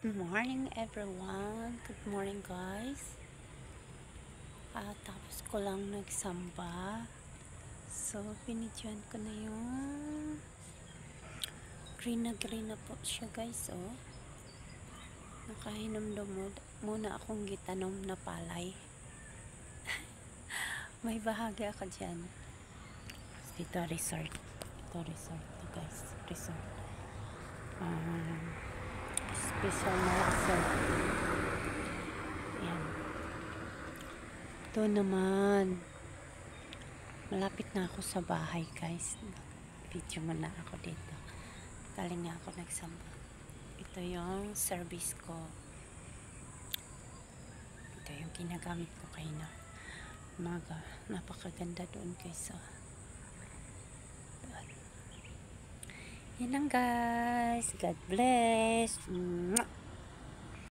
Good morning everyone. Good morning guys. Tapos ko lang nagsamba. So, binidyoan ko na yung green na po siya guys. Oh. Nakahinom muna akong gitanom na palay. May bahagi ako dyan. Dito resort. Ito resort to guys. Resort. Special na resort. Ayan. Ito naman. Malapit na ako sa bahay guys. Video mo na ako dito. Galing na ako nagsamba. Ito yung service ko. Ito yung ginagamit ko kayo na umaga. Napakaganda doon guys. So, yan lang guys. God bless.